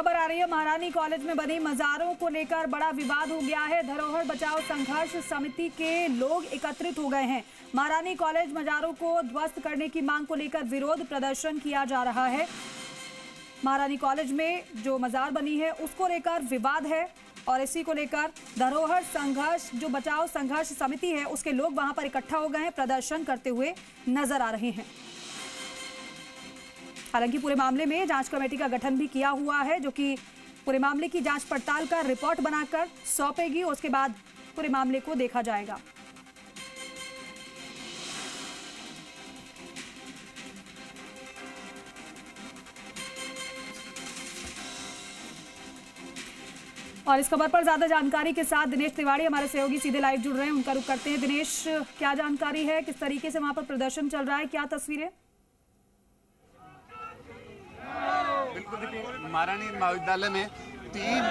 खबर आ रही है, महारानी कॉलेज में बनी मजारों को लेकर बड़ा विवाद हो गया है। धरोहर बचाओ संघर्ष समिति के लोग एकत्रित हो गए हैं। महारानी कॉलेज मजारों को ध्वस्त करने की मांग को लेकर विरोध प्रदर्शन किया जा रहा है। महारानी कॉलेज में जो मजार बनी है उसको लेकर विवाद है और इसी को लेकर धरोहर संघर्ष जो बचाओ संघर्ष समिति है उसके लोग वहां पर इकट्ठा हो गए हैं, प्रदर्शन करते हुए नजर आ रहे हैं। हालांकि पूरे मामले में जांच कमेटी का गठन भी किया हुआ है जो कि पूरे मामले की जांच पड़ताल कर रिपोर्ट बनाकर सौंपेगी। उसके बाद पूरे मामले को देखा जाएगा। और इस खबर पर ज्यादा जानकारी के साथ दिनेश तिवारी हमारे सहयोगी सीधे लाइव जुड़ रहे हैं, उनका रुख करते हैं। दिनेश, क्या जानकारी है, किस तरीके से वहां पर प्रदर्शन चल रहा है, क्या तस्वीरें? बिल्कुल देखिए, महारानी महाविद्यालय में 3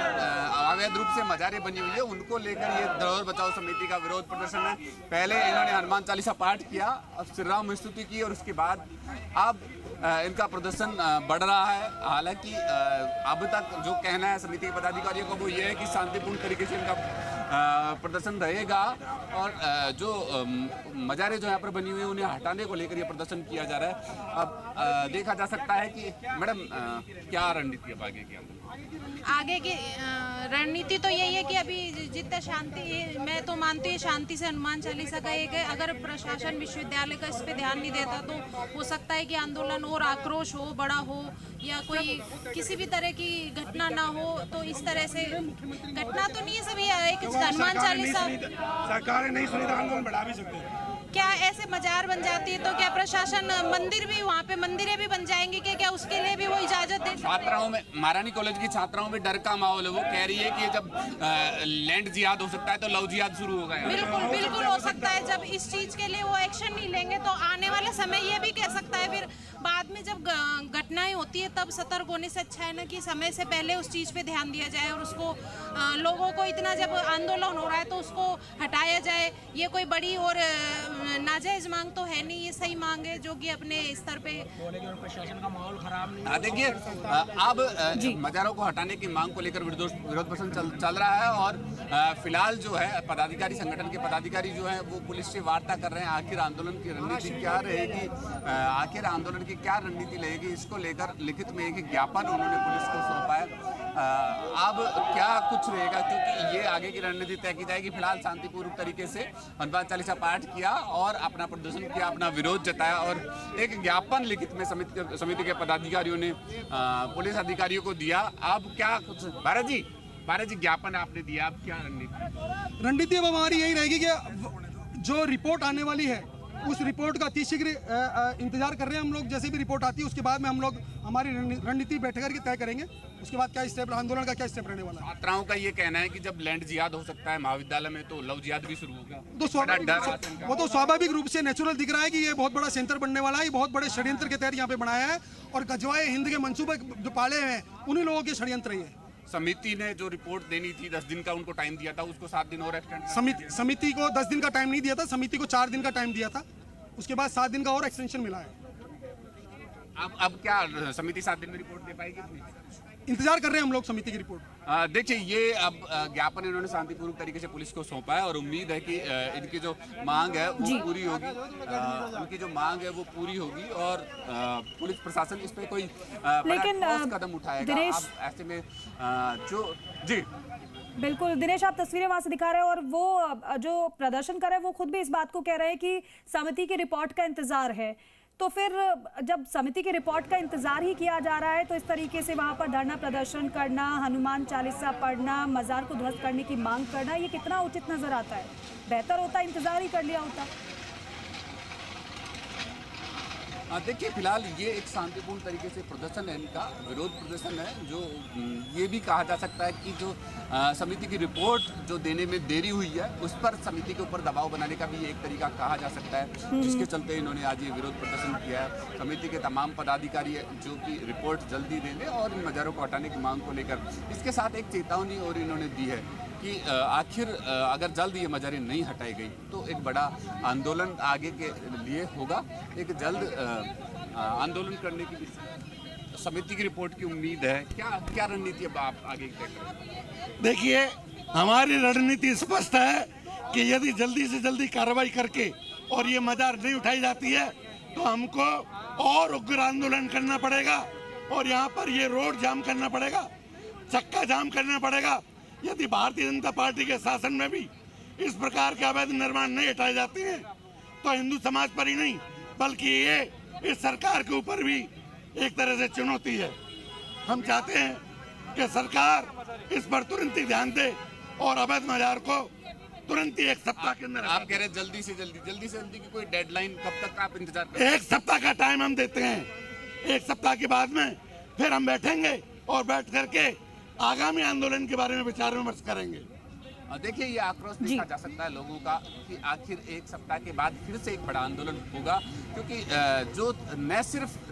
अवैध रूप से मजारें बनी हुई है, उनको लेकर ये धरोहर बचाओ समिति का विरोध प्रदर्शन है। पहले इन्होंने हनुमान चालीसा पाठ किया, अब श्री राम स्तुति की और उसके बाद अब इनका प्रदर्शन बढ़ रहा है। हालांकि अब तक जो कहना है समिति के पदाधिकारियों को वो ये है कि शांतिपूर्ण तरीके से इनका प्रदर्शन रहेगा और जो मजारे जो यहाँ पर बनी हुई है उन्हें हटाने को लेकर ये प्रदर्शन किया जा रहा है। अब देखा जा सकता है कि मैडम क्या रणनीति अब आगे की? आगे की रणनीति तो यही है कि अभी जितना शांति, मैं तो मानती हूँ शांति से हनुमान चालीसा का एक है। अगर प्रशासन विश्वविद्यालय का इस पे ध्यान नहीं देता तो हो सकता है कि आंदोलन और आक्रोश हो, बड़ा हो या कोई किसी भी तरह की घटना ना हो। तो इस तरह से घटना तो नहीं है, सभी एक हनुमान चालीसा सरकार नहीं सुनी तो आंदोलन बढ़ा भी सकते हैं। क्या ऐसे मजार बन जाती है तो क्या प्रशासन मंदिर भी, वहाँ पे मंदिरें भी बन जाएंगी कि क्या उसके लिए भी वो इजाजत दे? छात्राओं में, महारानी कॉलेज की छात्राओं में डर का माहौल है। वो कह रही है कि जब लैंड जिहाद हो सकता है तो लव जिहाद शुरू होगा। बिल्कुल बिल्कुल हो सकता है। जब इस चीज के लिए वो एक्शन नहीं लेंगे तो आने वाले समय ये भी कह सकता है, फिर बाद में जब घटनाएं होती है तब सतर्क होने से अच्छा है ना कि समय से पहले उस चीज पे ध्यान दिया जाए और उसको लोगों को इतना जब आंदोलन हो रहा है तो उसको हटाया जाए। ये कोई बड़ी और नाजायज मांग तो है नहीं, ये सही मांग है जो कि अपने स्तर पे प्रशासन का माहौल खराब नहीं। देखिए, अब मजारों को हटाने की मांग को लेकर विरोध प्रदर्शन चल रहा है और फिलहाल जो है पदाधिकारी, संगठन के पदाधिकारी जो है वो पुलिस से वार्ता कर रहे हैं। आखिर आंदोलन की रणनीति क्या रहेगी, आखिर आंदोलन की क्या रणनीति रहेगी, इसको लेकर लिखित में एक ज्ञापन उन्होंने पुलिस को सौंपा है। अब क्या कुछ रहेगा क्योंकि ये आगे की रणनीति तय की जाएगी। फिलहाल शांतिपूर्वक तरीके से हनुमान चालीसा पाठ किया और अपना प्रदर्शन किया, अपना विरोध जताया और एक ज्ञापन लिखित में समिति के पदाधिकारियों ने पुलिस अधिकारियों को दिया। अब क्या कुछ भारत जी ज्ञापन आपने दिया, अब क्या रणनीति अब हमारी यही रहेगी कि जो रिपोर्ट आने वाली है उस रिपोर्ट का अतिशीघ्र इंतजार कर रहे हैं हम लोग। जैसे भी रिपोर्ट आती है उसके बाद में हम लोग हमारी रणनीति बैठ करके तय करेंगे। उसके बाद क्या स्टेप, आंदोलन का क्या स्टेप रहने वाला है। छात्राओं का ये कहना है कि जब लैंड जिहाद हो सकता है महाविद्यालय में तो लव जिहाद भी शुरू होगा। तो वो तो स्वाभाविक रूप से नेचुरल दिख रहा है कि ये बहुत बड़ा सेंटर बनने वाला है। ये बहुत बड़े षड्यंत्र के तहत यहाँ पे बनाया है और गजवाए हिंद के मंसूबे जो पाले हैं उन्हीं लोगों के षड्यंत्र ही है। समिति ने जो रिपोर्ट देनी थी 10 दिन का उनको टाइम दिया था, उसको 7 दिन और एक्सटेंड। समिति को 10 दिन का टाइम नहीं दिया था, समिति को 4 दिन का टाइम दिया था। उसके बाद 7 दिन का और एक्सटेंशन मिला है। अब क्या समिति 7 दिन में रिपोर्ट दे पाएगी? इंतजार कर रहे हैं हम लोग समिति की रिपोर्ट। देखिए, ये अब ज्ञापन इन्होंने शांतिपूर्वक तरीके से पुलिस को सौंपा है और उम्मीद है कि इनकी जो मांग है वो पूरी होगी। उनकी जो मांग है वो पूरी होगी और पुलिस प्रशासन इस पे कोई लेकिन कदम उठाएगा। अब ऐसे में जी बिल्कुल दिनेश, आप तस्वीरें वहां से दिखा रहे हैं और वो जो प्रदर्शन कर रहे हैं वो खुद भी इस बात को कह रहे हैं कि समिति की रिपोर्ट का इंतजार है। तो फिर जब समिति की रिपोर्ट का इंतजार ही किया जा रहा है तो इस तरीके से वहां पर धरना प्रदर्शन करना, हनुमान चालीसा पढ़ना, मजार को ध्वस्त करने की मांग करना, ये कितना उचित नजर आता है? बेहतर होता इंतजार ही कर लिया होता। देखिए, फिलहाल ये एक शांतिपूर्ण तरीके से प्रदर्शन है, इनका विरोध प्रदर्शन है। जो ये भी कहा जा सकता है कि जो समिति की रिपोर्ट जो देने में देरी हुई है उस पर समिति के ऊपर दबाव बनाने का भी एक तरीका कहा जा सकता है, जिसके चलते इन्होंने आज ये विरोध प्रदर्शन किया है। समिति के तमाम पदाधिकारी जो कि रिपोर्ट जल्दी दे लें और इन मजारों को हटाने की मांग को लेकर इसके साथ एक चेतावनी और इन्होंने दी है कि आखिर अगर जल्द ये मजारें नहीं हटाई गई तो एक बड़ा आंदोलन आगे के लिए होगा। एक जल्द आंदोलन करने की समिति की रिपोर्ट की उम्मीद है, क्या क्या रणनीति अब आप आगे तय करेंगे? देखिए, हमारी रणनीति स्पष्ट है कि यदि जल्दी से जल्दी कार्रवाई करके और ये मजार नहीं उठाई जाती है तो हमको और उग्र आंदोलन करना पड़ेगा और यहाँ पर ये रोड जाम करना पड़ेगा, चक्का जाम करना पड़ेगा। यदि भारतीय जनता पार्टी के शासन में भी इस प्रकार के अवैध निर्माण नहीं हटाए जाते हैं तो हिंदू समाज पर ही नहीं बल्कि ये इस सरकार के ऊपर भी एक तरह से चुनौती है। हम चाहते हैं कि सरकार इस पर तुरंत ही ध्यान दे और अवैध मजार को तुरंत ही 1 सप्ताह के अंदर आप कह रहे हैं जल्दी से जल्दी की कोई डेडलाइन कब तक आप इंतजार कर? 1 सप्ताह का टाइम हम देते हैं। 1 सप्ताह के बाद में फिर हम बैठेंगे और बैठ करके आगामी आंदोलन के बारे में विचार विमर्श करेंगे। देखिए, ये आक्रोश देखा जा सकता है लोगों का कि आखिर 1 सप्ताह के बाद फिर से एक बड़ा आंदोलन होगा, क्योंकि जो न सिर्फ